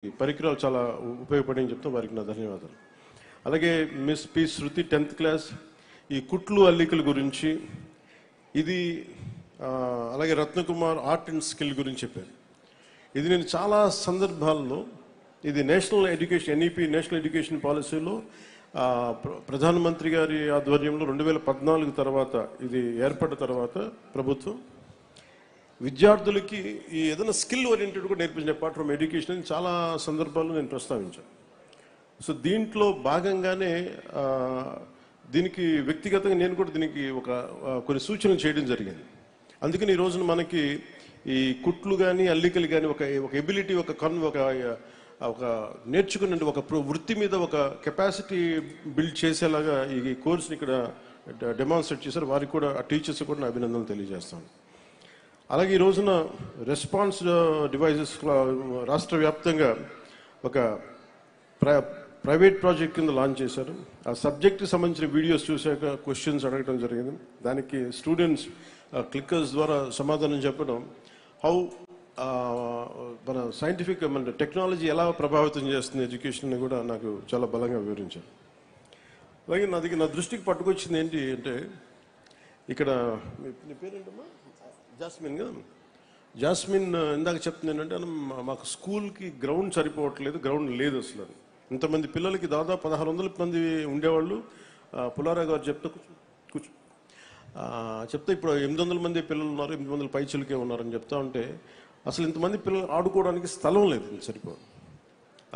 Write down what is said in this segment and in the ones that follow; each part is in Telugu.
పరికరాలు చాలా ఉపయోగపడి చెప్తాం. వారికి నా ధన్యవాదాలు. అలాగే మిస్ పి శృతి 10th క్లాస్ ఈ కుట్లు అల్లికల గురించి ఇది అలాగే రత్నకుమార్ ఆర్ట్ అండ్ స్కిల్ గురించి చెప్పారు. ఇది నేను చాలా సందర్భాల్లో ఇది national education NEP national education పాలసీలో ప్రధానమంత్రి గారి ఆధ్వర్యంలో 2014 తర్వాత ఇది ఏర్పడిన తర్వాత ప్రభుత్వం విద్యార్థులకి ఈ ఏదైనా స్కిల్ ఓరియంటెడ్ కూడా నేర్పించిన అపార్ట్ ఫ్రమ్ ఎడ్యుకేషన్ చాలా సందర్భాల్లో నేను ప్రస్తావించాను. సో దీంట్లో భాగంగానే దీనికి వ్యక్తిగతంగా నేను కూడా దీనికి కొన్ని సూచనలు చేయడం జరిగింది. అందుకని ఈ రోజున మనకి ఈ కుట్లు కానీ అల్లికలు కానీ ఒక ఎబిలిటీ ఒక నేర్చుకునే ఒక వృత్తి మీద ఒక కెపాసిటీ బిల్డ్ చేసేలాగా ఈ కోర్సుని ఇక్కడ డెమాన్స్ట్రేట్ చేశారు. వారికి కూడా ఆ టీచర్స్ కూడా నా అభినందనలు తెలియజేస్తాను. అలాగే ఈ రోజున రెస్పాన్స్ డివైజెస్ రాష్ట్ర వ్యాప్తంగా ఒక ప్రైవేట్ ప్రాజెక్ట్ కింద లాంచ్ చేశారు. ఆ సబ్జెక్ట్కి సంబంధించిన వీడియోస్ చూశాక క్వశ్చన్స్ అడగడం జరిగింది. దానికి స్టూడెంట్స్ క్లిక్కర్స్ ద్వారా సమాధానం చెప్పడం హౌ మన సైంటిఫిక్ మన టెక్నాలజీ ఎలా ప్రభావితం చేస్తుంది ఎడ్యుకేషన్ కూడా నాకు చాలా బలంగా వివరించారు. అలాగే నా దృష్టికి పట్టుకొచ్చింది ఏంటి అంటే ఇక్కడ నీ పేరేంటమ్మా? జాస్మిన్ కదా. జాస్మిన్ ఇందాక చెప్తుంది ఏంటంటే మాకు స్కూల్కి గ్రౌండ్ సరిపోవట్లేదు, గ్రౌండ్ లేదు అసలు. ఇంతమంది పిల్లలకి దాదాపు 1600 మంది ఉండేవాళ్ళు. పులారా గారు చెప్తే ఇప్పుడు 800 మంది పిల్లలు ఉన్నారు, 800 పైచిలకే ఉన్నారని చెప్తా ఉంటే అసలు ఇంతమంది పిల్లలు ఆడుకోవడానికి స్థలం లేదు, సరిపోదు.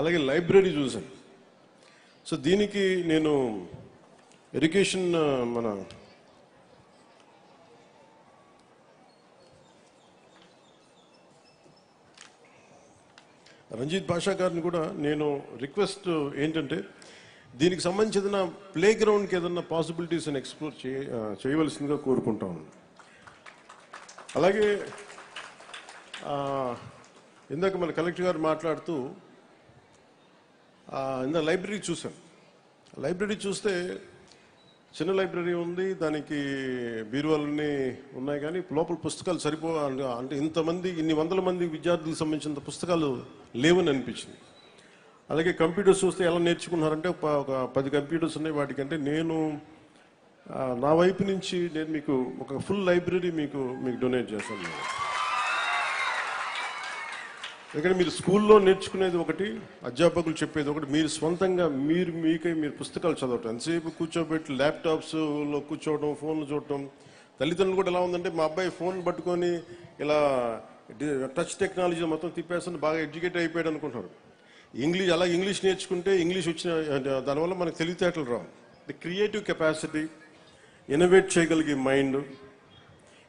అలాగే లైబ్రరీ చూశాను. సో దీనికి నేను ఎడ్యుకేషన్ మన రంజిత్ భాషా గారిని కూడా నేను రిక్వెస్ట్ ఏంటంటే దీనికి సంబంధించిన ప్లే గ్రౌండ్కి ఏదన్నా పాసిబిలిటీస్ అని ఎక్స్ప్లోర్ చేయవలసిందిగా కోరుకుంటాను. అలాగే ఇందాక మన కలెక్టర్ గారు మాట్లాడుతూ ఇందాక లైబ్రరీ చూశాను. లైబ్రరీ చూస్తే చిన్న లైబ్రరీ ఉంది, దానికి బీరువాలన్నీ ఉన్నాయి, కానీ లోపల పుస్తకాలు అంటే ఇన్ని వందల మంది విద్యార్థులకు సంబంధించిన పుస్తకాలు లేవని అనిపించింది. అలాగే కంప్యూటర్స్ చూస్తే ఎలా నేర్చుకున్నారంటే ఒక 10 కంప్యూటర్స్ ఉన్నాయి. వాటికంటే నేను నా వైపు నుంచి నేను మీకు ఒక ఫుల్ లైబ్రరీ మీకు డొనేట్ చేస్తాను. ఎందుకంటే మీరు స్కూల్లో నేర్చుకునేది ఒకటి, అధ్యాపకులు చెప్పేది ఒకటి, మీరు స్వంతంగా మీరు పుస్తకాలు చదవటం. ఎంతసేపు కూర్చోబెట్టి ల్యాప్టాప్స్లో కూర్చోవడం, ఫోన్లు చూడటం. తల్లిదండ్రులు కూడా ఎలా ఉందంటే మా అబ్బాయి ఫోన్ పట్టుకొని ఇలా టచ్ టెక్నాలజీ మొత్తం తిప్పేస్తుంది, బాగా ఎడ్యుకేట్ అయిపోయాడు అనుకుంటున్నారు. ఇంగ్లీష్ నేర్చుకుంటే ఇంగ్లీష్ వచ్చిన దానివల్ల మనకు తెలివితేటలు రావు. ది క్రియేటివ్ కెపాసిటీ, ఇన్నోవేట్ చేయగలిగే మైండ్,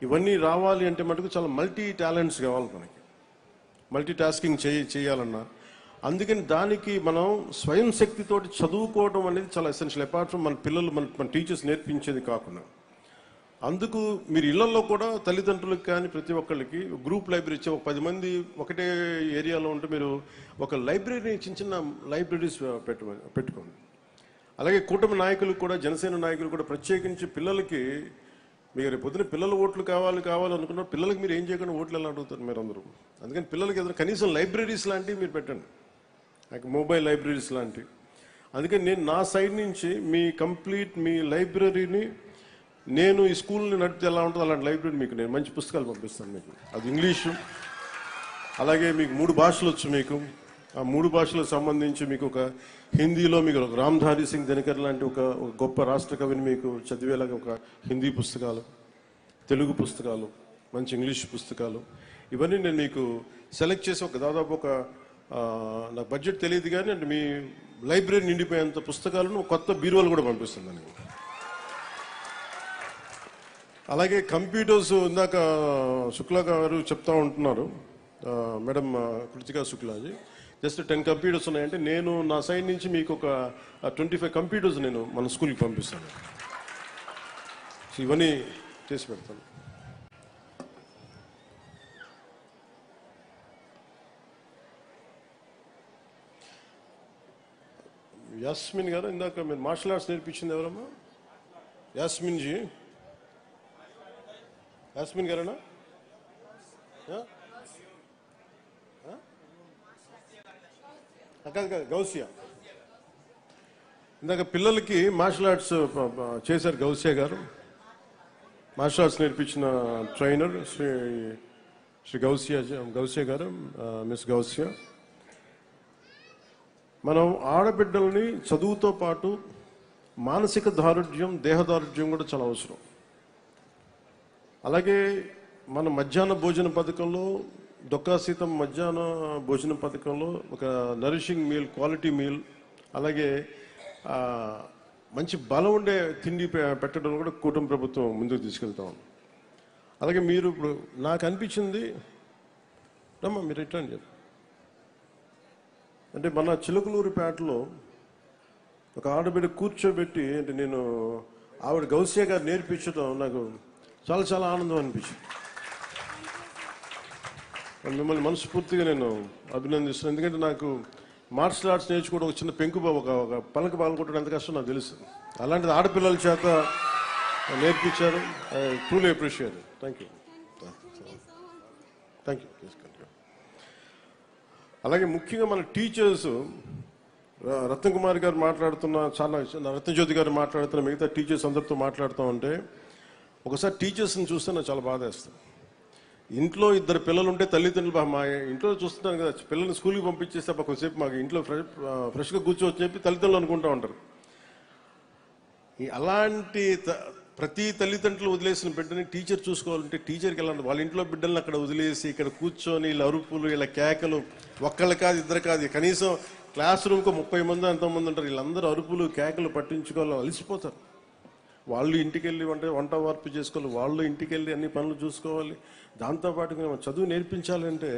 ఇవన్నీ రావాలి అంటే మటుకు చాలా మల్టీ టాలెంట్స్ కావాలి మనకి. మల్టీ టాస్కింగ్ చేయాలన్నా. అందుకని దానికి మనం స్వయం శక్తితోటి చదువుకోవడం అనేది చాలా ఎసెన్షియల్. అపార్ట్ ఫ్రమ్ మన పిల్లలు మన టీచర్స్ నేర్పించేది కాకుండా. అందుకు మీరు ఇళ్లలో కూడా తల్లిదండ్రులకు కానీ ప్రతి ఒక్కళ్ళకి గ్రూప్ లైబ్రరీ ఇచ్చే 10 మంది ఒకటే ఏరియాలో ఉంటే మీరు ఒక లైబ్రరీని చిన్న లైబ్రరీస్ పెట్టుకోండి. అలాగే కూటమి నాయకులు కూడా, జనసేన నాయకులు కూడా ప్రత్యేకించి పిల్లలకి మీరు పొద్దున పిల్లల ఓట్లు కావాలనుకున్నారు, పిల్లలకి మీరు ఏం చేయకుండా ఓట్లు ఎలా అడుగుతారు మీరు అందరూ. అందుకని పిల్లలకి ఏదైనా కనీసం లైబ్రరీస్ లాంటివి మీరు పెట్టండి, మొబైల్ లైబ్రరీస్ లాంటివి. అందుకని నేను నా సైడ్ నుంచి మీ లైబ్రరీని నేను ఈ స్కూల్ని నడిపితే ఎలా ఉంటుందో అలాంటి లైబ్రరీ మీకు నేను మంచి పుస్తకాలు పంపిస్తాను మీకు. అది ఇంగ్లీషు, అలాగే మీకు 3 భాషలు వచ్చు. మీకు ఆ 3 భాషలకు సంబంధించి మీకు ఒక హిందీలో మీకు ఒక రామ్ధారీ సింగ్ దినకర్ లాంటి ఒక గొప్ప రాష్ట్ర కవిని మీకు చదివేలాగా ఒక హిందీ పుస్తకాలు, తెలుగు పుస్తకాలు, మంచి ఇంగ్లీష్ పుస్తకాలు, ఇవన్నీ నేను మీకు సెలెక్ట్ చేసి దాదాపు నాకు బడ్జెట్ తెలియదు కానీ అంటే మీ లైబ్రరీ నిండిపోయేంత పుస్తకాలను కొత్త బీరువాలు కూడా పంపిస్తున్నాను. అలాగే కంప్యూటర్స్ ఇందాక శుక్లా గారు చెప్తా ఉంటున్నారు, madam Kritika Shuklaji. Just 10 computers ఉన్నాయంటే నేను నా సైడ్ నుంచి మీకు ఒక 25 కంప్యూటర్స్ నేను మన స్కూల్కి పంపిస్తాను. సో ఇవన్నీ చేసి పెడతాను. యాస్మిన్ గారు ఇందాక మీరు మార్షల్ ఆర్ట్స్ నేర్పించింది ఎవరమ్మా? యాస్మిన్ గారేనా? గౌసియా. ఇందాక పిల్లలకి మార్షల్ ఆర్ట్స్ చేశారు గౌసియా గారు. మార్షల్ ఆర్ట్స్ నేర్పించిన ట్రైనర్ శ్రీ గౌసియా గారు, మిస్ గౌసియా. మనం ఆడబిడ్డల్ని చదువుతో పాటు మానసిక దారుఢ్యం, దేహదారుఢ్యం కూడా చాలా అవసరం. అలాగే మన మధ్యాహ్న భోజన పథకంలో, డొక్కా సీతం మధ్యాహ్న భోజన పథకంలో ఒక నరిషింగ్ మీల్, క్వాలిటీ మీల్, అలాగే మంచి బలం ఉండే తిండి పెట్టడం కూడా కూటమి ప్రభుత్వం ముందుకు తీసుకెళ్తాం. అలాగే మీరు ఇప్పుడు నాకు అనిపించింది, రమ్మా మీరు రిటర్న్ చెప్పు, అంటే మన చిలకలూరిపేటలో ఒక ఆడబిడ్డ కూర్చోబెట్టి, అంటే నేను ఆవిడ గౌసియా గారు నేర్పించడం నాకు చాలా చాలా ఆనందం అనిపించింది. మిమ్మల్ని మనస్ఫూర్తిగా నేను అభినందిస్తున్నాను. ఎందుకంటే నాకు మార్షల్ ఆర్ట్స్ నేర్చుకోవడం ఒక చిన్న పెంకు ఒక పలక పాల్గొట్టడం ఎంత కష్టం నాకు తెలుసు. అలాంటిది ఆడపిల్లల చేత నేర్పించారు. I truly appreciate. Thank you. Thank you. అలాగే ముఖ్యంగా మన టీచర్స్, రత్నకుమారి గారు మాట్లాడుతున్న, చాలా రత్నజ్యోతి గారు మాట్లాడుతున్న, మిగతా టీచర్స్ అందరితో మాట్లాడుతూ ఉంటే ఒకసారి టీచర్స్ని చూస్తే నాకు చాలా బాధ వేస్తుంది. ఇంట్లో ఇద్దరు పిల్లలు ఉంటే తల్లిదండ్రులు, మా ఇంట్లో చూస్తున్నాను కదా, పిల్లల్ని స్కూల్కి పంపించేస్తే కొంచెంసేపు మాకు ఇంట్లో ఫ్రెష్గా కూర్చోవచ్చని చెప్పి తల్లిదండ్రులు అనుకుంటూ ఉంటారు. అలాంటి ప్రతి తల్లిదండ్రులు వదిలేసిన బిడ్డని టీచర్ చూసుకోవాలంటే టీచర్కి వెళ్ళాలి. వాళ్ళ ఇంట్లో బిడ్డల్ని అక్కడ వదిలేసి ఇక్కడ కూర్చొని వీళ్ళ అరుపులు, వీళ్ళ కేకలు, ఒక్కళ్ళు కాదు ఇద్దరు కాదు, కనీసం క్లాస్ రూమ్కి 30 మంది ఎంతోమంది ఉంటారు, వీళ్ళందరూ అరుపులు కేకలు పట్టించుకోవాలి, అలసిపోతారు. వాళ్ళు ఇంటికి వెళ్ళి వంట వార్పు చేసుకోవాలి, వాళ్ళు ఇంటికి వెళ్ళి అన్ని పనులు చూసుకోవాలి. దాంతోపాటుగా మనం చదువు నేర్పించాలంటే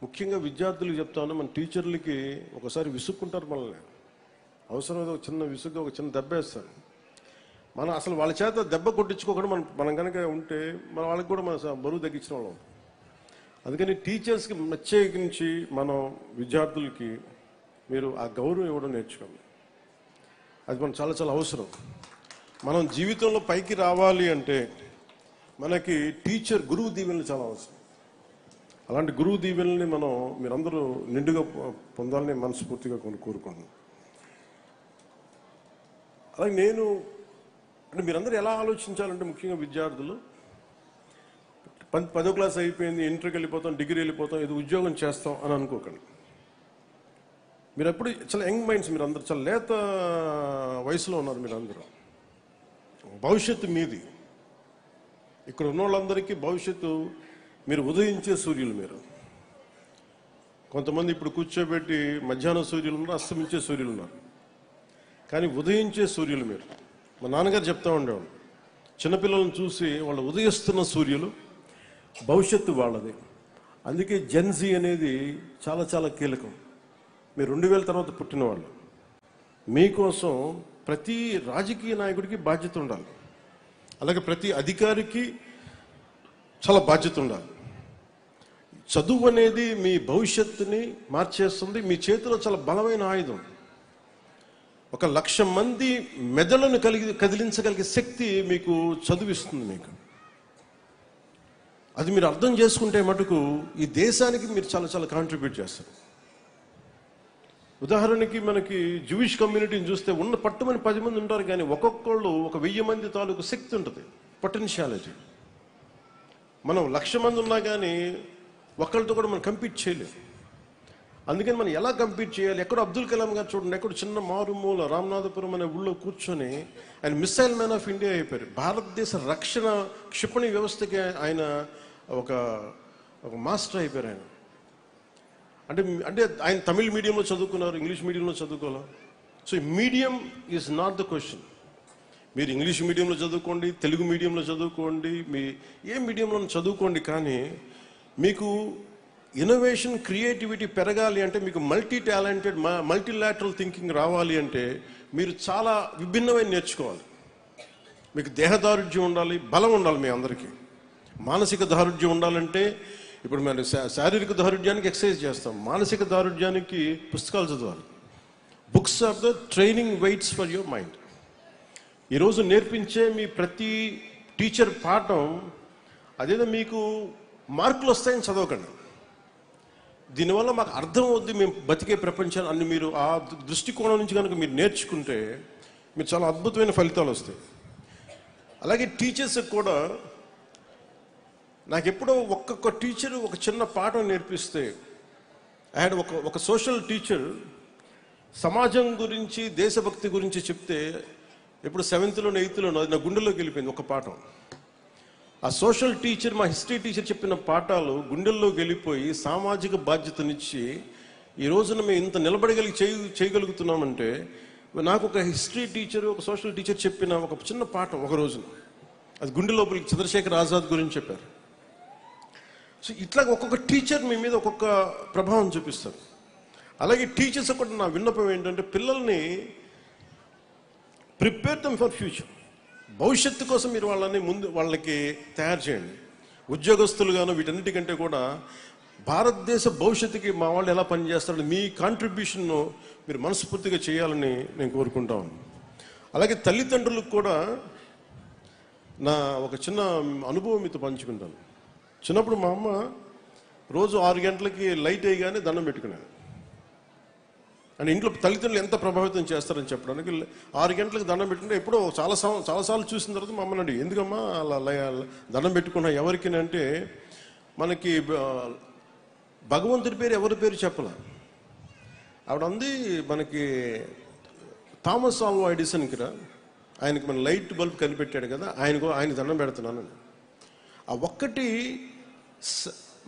ముఖ్యంగా విద్యార్థులకు చెప్తాను, మన టీచర్లకి ఒకసారి విసుక్కుంటారు మనల్ని. అవసరమైతే ఒక చిన్న విసుగ్గా ఒక చిన్న దెబ్బ వేస్తారు. మనం అసలు వాళ్ళ చేత దెబ్బ కొట్టించుకోకుండా మనం కనుక ఉంటే మన వాళ్ళకి కూడా మన బరువు తగ్గించిన వాళ్ళం. అందుకని టీచర్స్కి ప్రత్యేకించి మనం విద్యార్థులకి మీరు ఆ గౌరవం ఇవ్వడం నేర్చుకోండి. అది మనం చాలా చాలా అవసరం. మనం జీవితంలో పైకి రావాలి అంటే మనకి గురువు దీవెనలు చాలా అవసరం. అలాంటి గురువు దీవెనల్ని మీరందరూ నిండుగా పొందాలని మనస్ఫూర్తిగా కోరుకుంటున్నాను. అలాగే అంటే మీరందరూ ఎలా ఆలోచించాలంటే, ముఖ్యంగా విద్యార్థులు 10వ క్లాస్ అయిపోయింది, ఇంటర్కి వెళ్ళిపోతాం, డిగ్రీ వెళ్ళిపోతాం, ఇది ఉద్యోగం చేస్తాం అని అనుకోకండి. మీరు ఎప్పుడు చాలా యంగ్ మైండ్స్, మీరు అందరూ చాలా లేత వయసులో ఉన్నారు. మీరందరూ భవిష్యత్తు మీది. ఇక్కడ ఉన్న వాళ్ళందరికీ భవిష్యత్తు మీరు ఉదయించే సూర్యులు. మీరు కొంతమంది ఇప్పుడు కూర్చోబెట్టి మధ్యాహ్నం సూర్యులు ఉన్నారు, అస్తమించే సూర్యులు ఉన్నారు, కానీ ఉదయించే సూర్యులు మీరు. మా నాన్నగారు చెప్తా ఉండేవాళ్ళు, చిన్నపిల్లలను చూసి వాళ్ళు ఉదయిస్తున్న సూర్యులు, భవిష్యత్తు వాళ్ళది. అందుకే జెన్జీ అనేది చాలా చాలా కీలకం. మీరు 2000 తర్వాత పుట్టిన వాళ్ళు. మీకోసం ప్రతి రాజకీయ నాయకుడికి బాధ్యత ఉండాలి, అలాగే ప్రతి అధికారికి చాలా బాధ్యత ఉండాలి. చదువు అనేది మీ భవిష్యత్తుని మార్చేస్తుంది. మీ చేతిలో చాలా బలమైన ఆయుధం. 1,00,000 మంది మెదడును కదిలించగలిగే శక్తి మీకు చదువిస్తుంది. మీకు అది మీరు అర్థం చేసుకుంటే మటుకు ఈ దేశానికి మీరు చాలా చాలా కాంట్రిబ్యూట్ చేస్తారు. ఉదాహరణకి మనకి జూయిష్ కమ్యూనిటీని చూస్తే ఉన్న పట్టుమని 10 మంది ఉంటారు, కానీ ఒక్కొక్కళ్ళు 1000 మంది తాలూకు శక్తి ఉంటుంది, పొటెన్షియాలిటీ. మనం 1,00,000 మంది ఉన్నా కానీ ఒకళ్ళతో కూడా మనం కంపీట్ చేయలేము. అందుకని మనం ఎలా కంపీట్ చేయాలి? ఎక్కడో అబ్దుల్ కలాం గారు చూడండి, ఎక్కడో చిన్న మారుమూల రామనాథపురం అనే ఊళ్ళో కూర్చొని ఆయన మిసైల్ మ్యాన్ ఆఫ్ ఇండియా అయిపోయారు. భారతదేశ రక్షణ క్షిపణి వ్యవస్థకి ఆయన ఒక మాస్టర్ అయిపోయారు ఆయన. అంటే ఆయన తమిళ మీడియంలో చదువుకున్నారు, ఇంగ్లీష్ మీడియంలో చదువుకోవాలి. So medium is not the question. మీరు ఇంగ్లీష్ మీడియంలో చదువుకోండి, తెలుగు మీడియంలో చదువుకోండి, మీ ఏ మీడియంలో చదువుకోండి, కానీ మీకు ఇన్నోవేషన్, క్రియేటివిటీ పెరగాలి అంటే, మీకు మల్టీలాటరల్ థింకింగ్ రావాలి అంటే మీరు చాలా విభిన్నమైన నేర్చుకోవాలి. మీకు దేహదారుఢ్యం ఉండాలి, బలం ఉండాలి. మీ అందరికీ మానసిక దారుఢ్యం ఉండాలంటే, ఇప్పుడు మనం శారీరక దారుఢ్యానికి ఎక్సర్సైజ్ చేస్తాం, మానసిక దారుఢ్యానికి పుస్తకాలు చదవాలి. Books are the training weights for your mind. ఈరోజు నేర్పించే మీ ప్రతి టీచర్ పాఠం అదేదో మీకు మార్కులు వస్తాయని చదవకండి. దీనివల్ల మాకు అర్థం అవుద్ది మేము బతికే ప్రపంచాన్ని అన్ని మీరు ఆ దృష్టికోణం నుంచి కనుక మీరు నేర్చుకుంటే మీరు చాలా అద్భుతమైన ఫలితాలు వస్తాయి. అలాగే టీచర్స్కి కూడా నాకు ఎప్పుడో ఒక్కొక్క టీచరు ఒక చిన్న పాఠం నేర్పిస్తే ఆయన ఒక సోషల్ టీచర్ సమాజం గురించి దేశభక్తి గురించి చెప్తే ఎప్పుడు 7th 8th అది నా గుండెల్లోకి వెళ్ళిపోయింది ఒక పాఠం. ఆ సోషల్ టీచర్ మా హిస్టరీ టీచర్ చెప్పిన పాఠాలు గుండెల్లోకి వెళ్ళిపోయి సామాజిక బాధ్యతనిచ్చి ఈ రోజున మేము ఇంత చేయగలుగుతున్నామంటే నాకు ఒక హిస్టరీ టీచర్ ఒక సోషల్ టీచర్ చెప్పిన ఒక చిన్న పాఠం ఒక రోజున అది గుండె లోపలికి చంద్రశేఖర్ ఆజాద్ గురించి చెప్పారు. సో ఇట్లా ఒక్కొక్క టీచర్ మీ మీద ఒక్కొక్క ప్రభావం చూపిస్తారు. అలాగే టీచర్స్ కూడా నా విన్నపం ఏంటంటే పిల్లల్ని ప్రిపేర్ దెమ్ ఫర్ ఫ్యూచర్, భవిష్యత్తు కోసం మీరు వాళ్ళకి తయారు చేయండి. ఉద్యోగస్తులుగాను వీటన్నిటికంటే కూడా భారతదేశ భవిష్యత్తుకి మా వాళ్ళు ఎలా పనిచేస్తారని మీ కాంట్రిబ్యూషన్ను మీరు మనస్ఫూర్తిగా చేయాలని నేను కోరుకుంటా ఉన్నాను. అలాగే తల్లిదండ్రులకు కూడా నా ఒక చిన్న అనుభవం మీతో పంచుకుంటాను. చిన్నప్పుడు మా అమ్మ రోజు 6 గంటలకి లైట్ వేయగానే దండం పెట్టుకునేది. అని ఇంట్లో తల్లిదండ్రులు ఎంత ప్రభావితం చేస్తారని చెప్పడానికి 6 గంటలకు దండం పెట్టుకుంటే ఎప్పుడో చాలాసార్లు చూసిన తర్వాత మా అమ్మని అడిగి ఎందుకమ్మా అలా దండం పెట్టుకున్నా ఎవరికి అంటే మనకి భగవంతుడి పేరు ఎవరి పేరు చెప్పాల. ఆవిడ అంది మనకి థామస్ ఆల్వా ఎడిసన్కి ఆయనకి మన లైట్ బల్బ్ కనిపెట్టాడు కదా ఆయన దండం పెడుతున్నాను. ఆ ఒక్కటి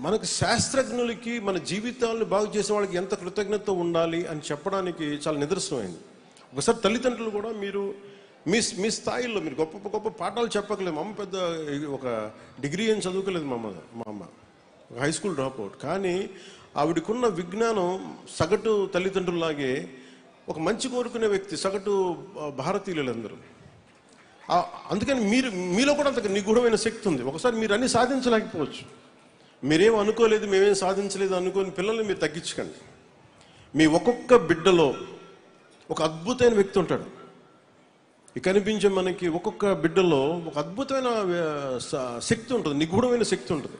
మనకు శాస్త్రజ్ఞులకి మన జీవితాలను బాగు చేసే వాళ్ళకి ఎంత కృతజ్ఞత ఉండాలి అని చెప్పడానికి చాలా నిదర్శనమైంది. ఒకసారి తల్లిదండ్రులు కూడా మీరు మీ స్థాయిలో మీరు గొప్ప గొప్ప పాఠాలు చెప్పకలేదు. మా అమ్మ పెద్ద ఒక డిగ్రీ ఏం చదువుకోలేదు. మా అమ్మ హై స్కూల్ డ్రాప్ అవుట్. కానీ ఆవిడకున్న విజ్ఞానం సగటు తల్లిదండ్రులాగే ఒక మంచి కోరుకునే వ్యక్తి సగటు భారతీయులందరూ. అందుకని మీలో కూడా అంత నిగూఢమైన శక్తి ఉంది. ఒకసారి మీరు అన్ని సాధించలేకపోవచ్చు, మీరేం అనుకోలేదు మేమేం సాధించలేదు అనుకోని పిల్లల్ని మీరు తగ్గించకండి. మీ ఒక్కొక్క బిడ్డలో ఒక అద్భుతమైన వ్యక్తి ఉంటాడు. ఈ కనిపించే మనకి ఒక్కొక్క బిడ్డలో ఒక అద్భుతమైన శక్తి ఉంటుంది, నిగూఢమైన శక్తి ఉంటుంది.